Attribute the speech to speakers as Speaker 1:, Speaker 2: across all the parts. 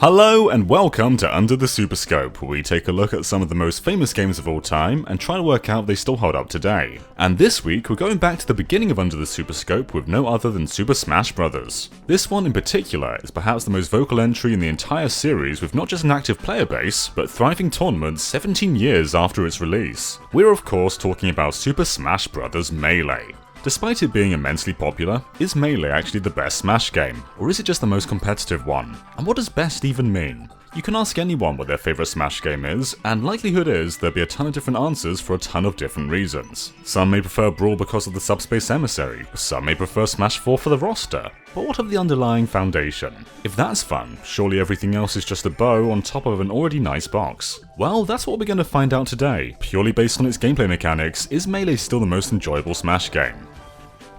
Speaker 1: Hello and welcome to Under the Superscope, where we take a look at some of the most famous games of all time and try to work out if they still hold up today. And this week we're going back to the beginning of Under the Superscope with no other than Super Smash Bros. This one in particular is perhaps the most vocal entry in the entire series, with not just an active player base, but thriving tournaments 17 years after its release. We're of course talking about Super Smash Bros. Melee. Despite it being immensely popular, is Melee actually the best Smash game, or is it just the most competitive one? And what does best even mean? You can ask anyone what their favourite Smash game is, and likelihood is there'll be a ton of different answers for a ton of different reasons. Some may prefer Brawl because of the Subspace Emissary, some may prefer Smash 4 for the roster. But what of the underlying foundation? If that's fun, surely everything else is just a bow on top of an already nice box. Well, that's what we're going to find out today. Purely based on its gameplay mechanics, is Melee still the most enjoyable Smash game?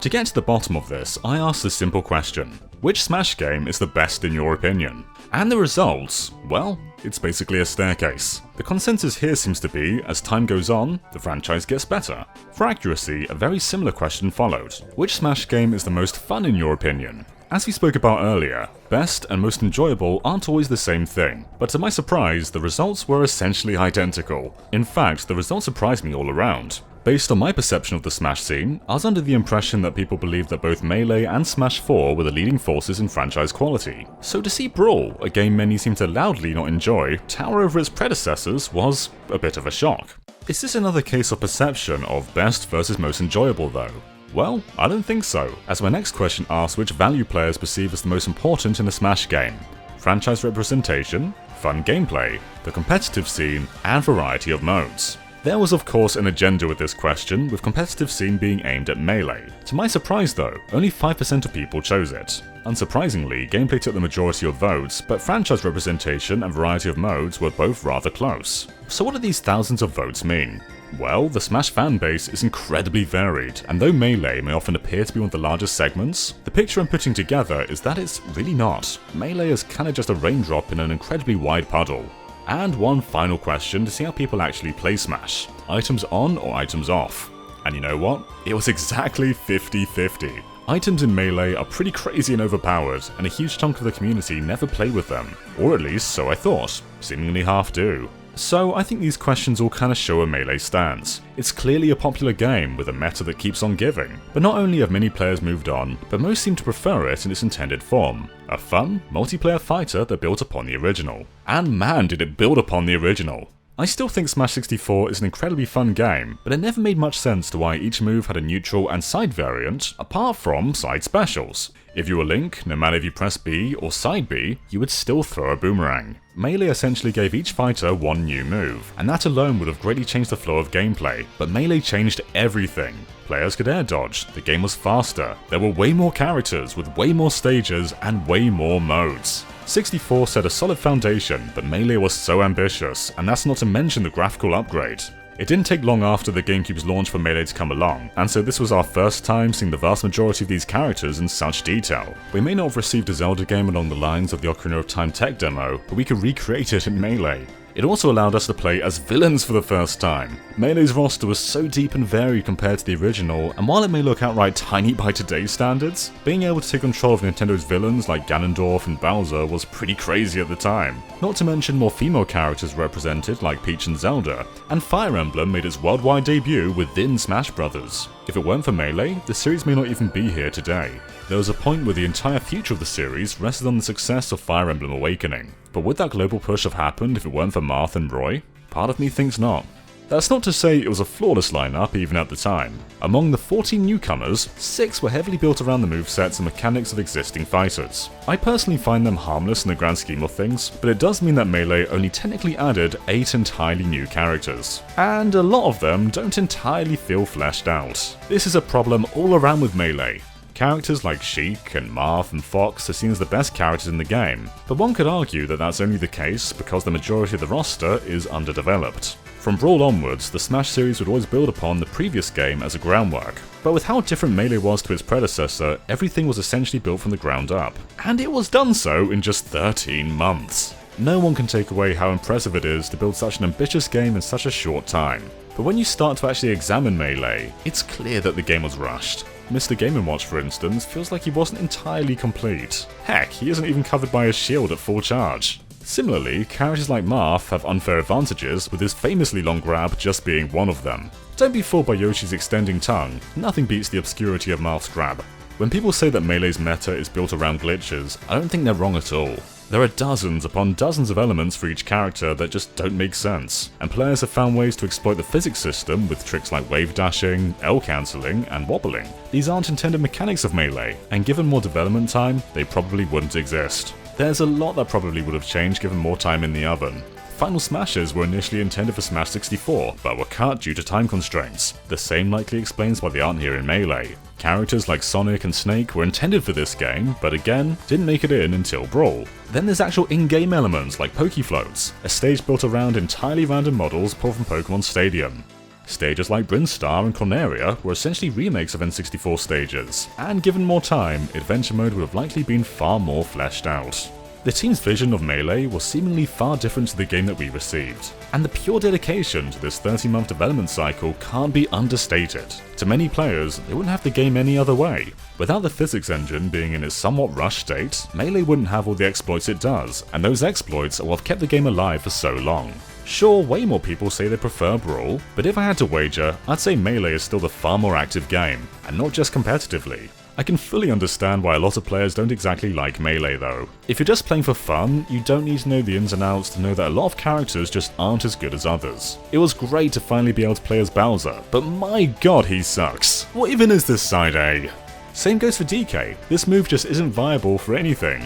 Speaker 1: To get to the bottom of this, I asked a simple question. Which Smash game is the best in your opinion? And the results? Well, it's basically a staircase. The consensus here seems to be, as time goes on, the franchise gets better. For accuracy, a very similar question followed. Which Smash game is the most fun in your opinion? As we spoke about earlier, best and most enjoyable aren't always the same thing, but to my surprise, the results were essentially identical. In fact, the results surprised me all around. Based on my perception of the Smash scene, I was under the impression that people believed that both Melee and Smash 4 were the leading forces in franchise quality. So to see Brawl, a game many seem to loudly not enjoy, tower over its predecessors was a bit of a shock. Is this another case of perception of best versus most enjoyable though? Well, I don't think so, as my next question asks which value players perceive as the most important in a Smash game. Franchise representation, fun gameplay, the competitive scene, and variety of modes. There was of course an agenda with this question, with competitive scene being aimed at Melee. To my surprise though, only 5% of people chose it. Unsurprisingly, gameplay took the majority of votes, but franchise representation and variety of modes were both rather close. So what do these thousands of votes mean? Well, the Smash fanbase is incredibly varied, and though Melee may often appear to be one of the largest segments, the picture I'm putting together is that it's really not. Melee is kinda just a raindrop in an incredibly wide puddle. And one final question to see how people actually play Smash. Items on or items off? And you know what? It was exactly 50-50. Items in Melee are pretty crazy and overpowered, and a huge chunk of the community never play with them. Or at least, so I thought. Seemingly half do. So I think these questions all kinda show where Melee stands. It's clearly a popular game with a meta that keeps on giving, but not only have many players moved on, but most seem to prefer it in its intended form. A fun, multiplayer fighter that built upon the original. And man did it build upon the original. I still think Smash 64 is an incredibly fun game, but it never made much sense to why each move had a neutral and side variant, apart from side specials. If you were Link, no matter if you press B or side B, you would still throw a boomerang. Melee essentially gave each fighter one new move, and that alone would have greatly changed the flow of gameplay, but Melee changed everything. Players could air dodge, the game was faster, there were way more characters with way more stages and way more modes. 64 set a solid foundation, but Melee was so ambitious, and that's not to mention the graphical upgrade. It didn't take long after the GameCube's launch for Melee to come along, and so this was our first time seeing the vast majority of these characters in such detail. We may not have received a Zelda game along the lines of the Ocarina of Time tech demo, but we could recreate it in Melee. It also allowed us to play as villains for the first time. Melee's roster was so deep and varied compared to the original, and while it may look outright tiny by today's standards, being able to take control of Nintendo's villains like Ganondorf and Bowser was pretty crazy at the time. Not to mention more female characters represented like Peach and Zelda, and Fire Emblem made its worldwide debut within Smash Bros. If it weren't for Melee, the series may not even be here today. There was a point where the entire future of the series rested on the success of Fire Emblem Awakening. But would that global push have happened if it weren't for Marth and Roy? Part of me thinks not. That's not to say it was a flawless lineup even at the time. Among the 14 newcomers, 6 were heavily built around the movesets and mechanics of existing fighters. I personally find them harmless in the grand scheme of things, but it does mean that Melee only technically added 8 entirely new characters. And a lot of them don't entirely feel fleshed out. This is a problem all around with Melee. Characters like Sheik and Marth and Fox are seen as the best characters in the game, but one could argue that that's only the case because the majority of the roster is underdeveloped. From Brawl onwards, the Smash series would always build upon the previous game as a groundwork, but with how different Melee was to its predecessor, everything was essentially built from the ground up. And it was done so in just 13 months. No one can take away how impressive it is to build such an ambitious game in such a short time. But when you start to actually examine Melee, it's clear that the game was rushed. Mr. Game & Watch, for instance, feels like he wasn't entirely complete. Heck, he isn't even covered by his shield at full charge. Similarly, characters like Marth have unfair advantages, with his famously long grab just being one of them. Don't be fooled by Yoshi's extending tongue, nothing beats the obscurity of Marth's grab. When people say that Melee's meta is built around glitches, I don't think they're wrong at all. There are dozens upon dozens of elements for each character that just don't make sense, and players have found ways to exploit the physics system with tricks like wave dashing, L cancelling, and wobbling. These aren't intended mechanics of Melee, and given more development time, they probably wouldn't exist. There's a lot that probably would have changed given more time in the oven. Final Smashes were initially intended for Smash 64, but were cut due to time constraints. The same likely explains why they aren't here in Melee. Characters like Sonic and Snake were intended for this game, but again, didn't make it in until Brawl. Then there's actual in-game elements like Pokefloats, a stage built around entirely random models pulled from Pokemon Stadium. Stages like Brinstar and Corneria were essentially remakes of N64 stages, and given more time, Adventure Mode would have likely been far more fleshed out. The team's vision of Melee was seemingly far different to the game that we received, and the pure dedication to this 30-month development cycle can't be understated. To many players, they wouldn't have the game any other way. Without the physics engine being in its somewhat rushed state, Melee wouldn't have all the exploits it does, and those exploits are what have kept the game alive for so long. Sure, way more people say they prefer Brawl, but if I had to wager, I'd say Melee is still the far more active game, and not just competitively. I can fully understand why a lot of players don't exactly like Melee though. If you're just playing for fun, you don't need to know the ins and outs to know that a lot of characters just aren't as good as others. It was great to finally be able to play as Bowser, but my god he sucks. What even is this side A? Same goes for DK, this move just isn't viable for anything.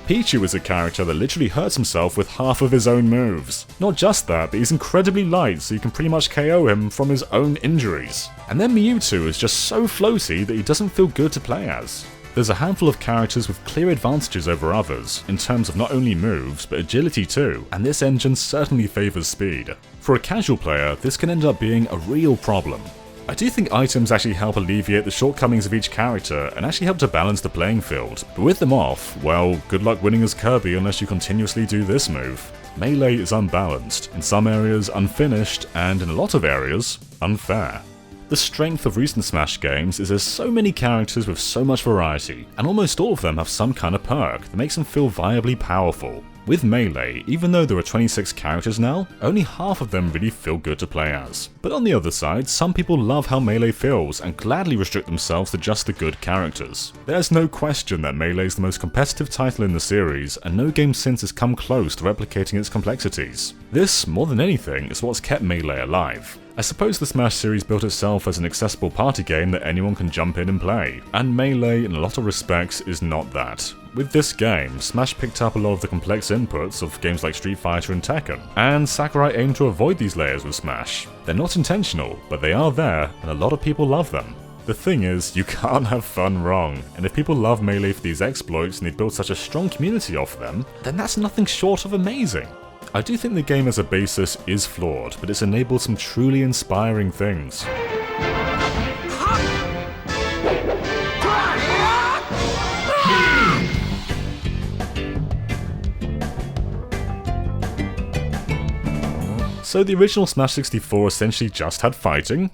Speaker 1: Pichu is a character that literally hurts himself with half of his own moves. Not just that, but he's incredibly light so you can pretty much KO him from his own injuries. And then Mewtwo is just so floaty that he doesn't feel good to play as. There's a handful of characters with clear advantages over others, in terms of not only moves, but agility too, and this engine certainly favours speed. For a casual player, this can end up being a real problem. I do think items actually help alleviate the shortcomings of each character and actually help to balance the playing field, but with them off, well, good luck winning as Kirby unless you continuously do this move. Melee is unbalanced, in some areas unfinished, and in a lot of areas, unfair. The strength of recent Smash games is there's so many characters with so much variety, and almost all of them have some kind of perk that makes them feel viably powerful. With Melee, even though there are 26 characters now, only half of them really feel good to play as. But on the other side, some people love how Melee feels and gladly restrict themselves to just the good characters. There's no question that Melee is the most competitive title in the series, and no game since has come close to replicating its complexities. This, more than anything, is what's kept Melee alive. I suppose the Smash series built itself as an accessible party game that anyone can jump in and play, and Melee in a lot of respects is not that. With this game, Smash picked up a lot of the complex inputs of games like Street Fighter and Tekken, and Sakurai aimed to avoid these layers with Smash. They're not intentional, but they are there, and a lot of people love them. The thing is, you can't have fun wrong, and if people love Melee for these exploits and they build such a strong community off them, then that's nothing short of amazing. I do think the game as a basis is flawed, but it's enabled some truly inspiring things. So the original Smash 64 essentially just had fighting,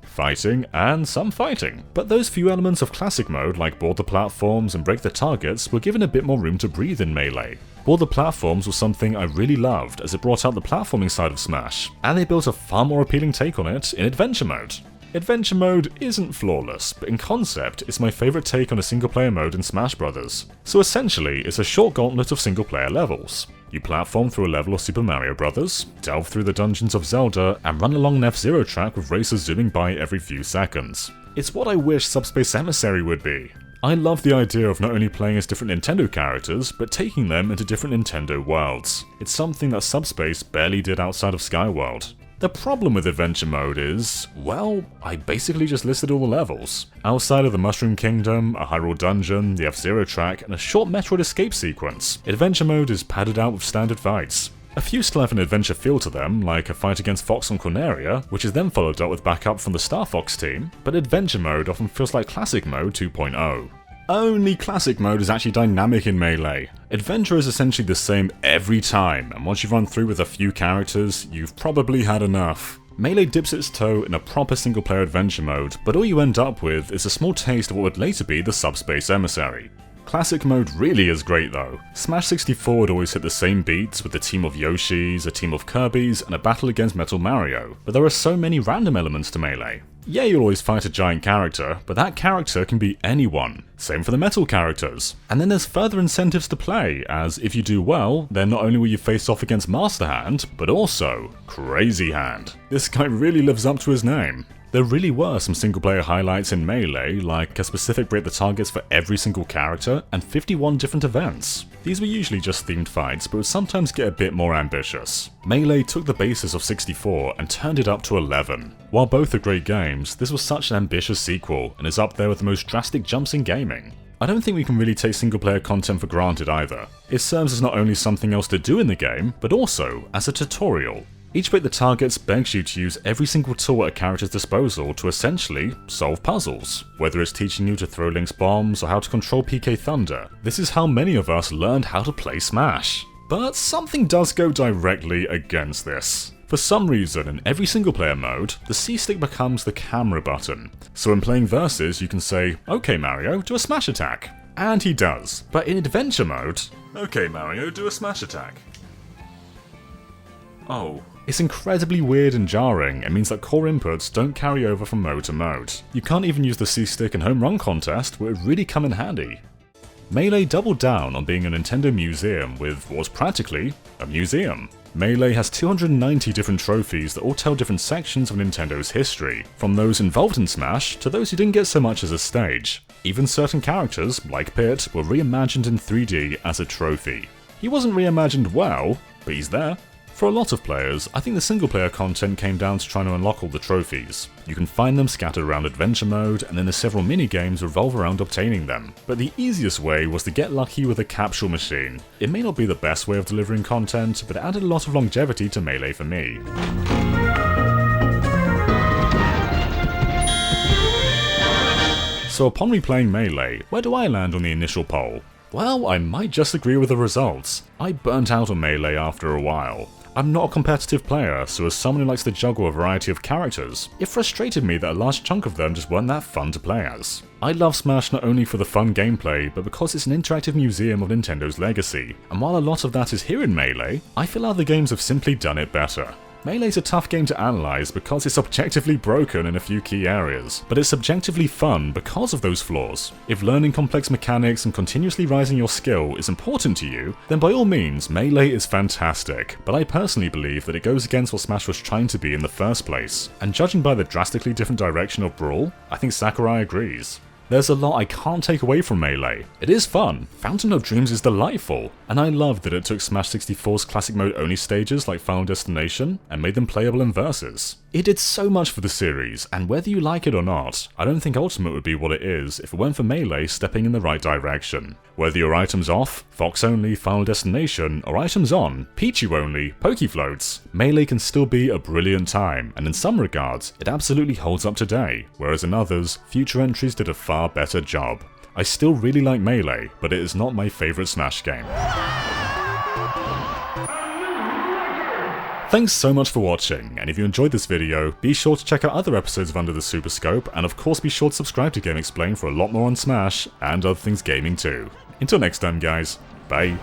Speaker 1: and some fighting. But those few elements of classic mode like board the platforms and break the targets were given a bit more room to breathe in Melee. Board the platforms was something I really loved as it brought out the platforming side of Smash, and they built a far more appealing take on it in Adventure Mode. Adventure Mode isn't flawless, but in concept it's my favourite take on a single player mode in Smash Bros. So essentially it's a short gauntlet of single player levels. You platform through a level of Super Mario Bros., delve through the dungeons of Zelda, and run along an F-Zero track with racers zooming by every few seconds. It's what I wish Subspace Emissary would be. I love the idea of not only playing as different Nintendo characters, but taking them into different Nintendo worlds. It's something that Subspace barely did outside of Skyworld. The problem with Adventure Mode is, well, I basically just listed all the levels. Outside of the Mushroom Kingdom, a Hyrule Dungeon, the F-Zero track, and a short Metroid escape sequence, Adventure Mode is padded out with standard fights. A few still have an adventure feel to them, like a fight against Fox on Corneria, which is then followed up with backup from the Star Fox team, but Adventure Mode often feels like Classic Mode 2.0. Only Classic Mode is actually dynamic in Melee. Adventure is essentially the same every time, and once you've run through with a few characters, you've probably had enough. Melee dips its toe in a proper single player adventure mode, but all you end up with is a small taste of what would later be the Subspace Emissary. Classic mode really is great though. Smash 64 would always hit the same beats with a team of Yoshis, a team of Kirbys, and a battle against Metal Mario, but there are so many random elements to Melee. Yeah, you'll always fight a giant character, but that character can be anyone. Same for the metal characters. And then there's further incentives to play, as if you do well, then not only will you face off against Master Hand, but also Crazy Hand. This guy really lives up to his name. There really were some single player highlights in Melee, like a specific break the targets for every single character, and 51 different events. These were usually just themed fights, but would sometimes get a bit more ambitious. Melee took the basis of 64 and turned it up to 11. While both are great games, this was such an ambitious sequel, and is up there with the most drastic jumps in gaming. I don't think we can really take single player content for granted either. It serves as not only something else to do in the game, but also as a tutorial. Each break the targets begs you to use every single tool at a character's disposal to essentially solve puzzles. Whether it's teaching you to throw Link's bombs or how to control PK Thunder, this is how many of us learned how to play Smash. But something does go directly against this. For some reason, in every single player mode, the C-stick becomes the camera button. So when playing Versus, you can say, "Okay Mario, do a smash attack." And he does. But in adventure mode, "Okay Mario, do a smash attack." Oh. It's incredibly weird and jarring, and means that core inputs don't carry over from mode to mode. You can't even use the C-stick in Home Run Contest, where it would really come in handy. Melee doubled down on being a Nintendo museum with what was practically a museum. Melee has 290 different trophies that all tell different sections of Nintendo's history, from those involved in Smash to those who didn't get so much as a stage. Even certain characters, like Pit, were reimagined in 3D as a trophy. He wasn't reimagined well, but he's there. For a lot of players, I think the single player content came down to trying to unlock all the trophies. You can find them scattered around adventure mode, and then the several mini-games revolve around obtaining them. But the easiest way was to get lucky with a capsule machine. It may not be the best way of delivering content, but it added a lot of longevity to Melee for me. So upon replaying Melee, where do I land on the initial poll? Well, I might just agree with the results. I burnt out on Melee after a while. I'm not a competitive player, so as someone who likes to juggle a variety of characters, it frustrated me that a large chunk of them just weren't that fun to play as. I love Smash not only for the fun gameplay, but because it's an interactive museum of Nintendo's legacy, and while a lot of that is here in Melee, I feel other games have simply done it better. Melee's a tough game to analyse because it's objectively broken in a few key areas, but it's subjectively fun because of those flaws. If learning complex mechanics and continuously rising your skill is important to you, then by all means Melee is fantastic, but I personally believe that it goes against what Smash was trying to be in the first place, and judging by the drastically different direction of Brawl, I think Sakurai agrees. There's a lot I can't take away from Melee. It is fun, Fountain of Dreams is delightful, and I love that it took Smash 64's classic mode only stages like Final Destination and made them playable in Versus. It did so much for the series, and whether you like it or not, I don't think Ultimate would be what it is if it weren't for Melee stepping in the right direction. Whether your items off, Fox only, Final Destination, or items on, Pichu only, Pokefloats, Melee can still be a brilliant time, and in some regards, it absolutely holds up today, whereas in others, future entries did a far better job. I still really like Melee, but it is not my favourite Smash game. Thanks so much for watching, and if you enjoyed this video, be sure to check out other episodes of Under the Super Scope, and of course be sure to subscribe to GameXplain for a lot more on Smash, and other things gaming too. Until next time guys, bye.